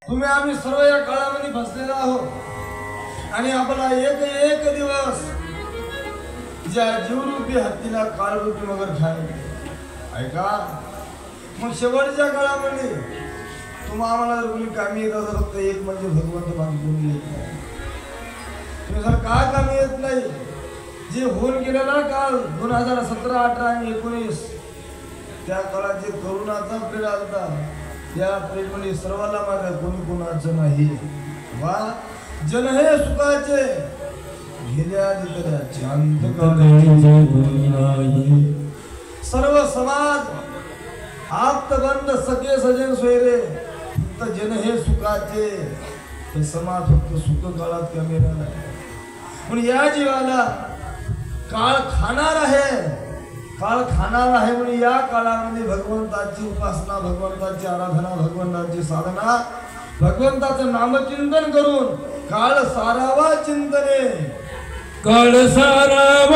तुम्ही आम्ही सर्व या काळामध्ये फसलेलो आहोत आणि आपला एक दिवस ज्या जीवरूपी हत्तीला काळरूपी मगर खायला ऐका। मग शेवटच्या काळामध्ये तुम्हा आम्हाला जर कोणी कामी येत असं फक्त एक म्हणजे भगवंत बांधून येत नाही। तुम्ही जर काय कामी येत नाही जे होऊन गेलं ना काल 2017, 18 आणि 19 त्या काळात जे करोनाचा पिढा होता त्या पिढीमध्ये सर्वांना मागे कोणी कोणाचं नाही। वा जन हे सुखाचे गेल्या दिकऱ्याचे सर्व समाज आप्तबंध सखे सजन सोयरे फक्त जन हे सुखाचे हे समाज फक्त सुख काळात कमी राहिला पण या जीवाला काळ खाणार आहे म्हणून या काळामध्ये भगवंताची उपासना भगवंताची आराधना भगवंताची साधना भगवंताचं नामचिंतन करून काळ सारावा चिंतने काळ सारावा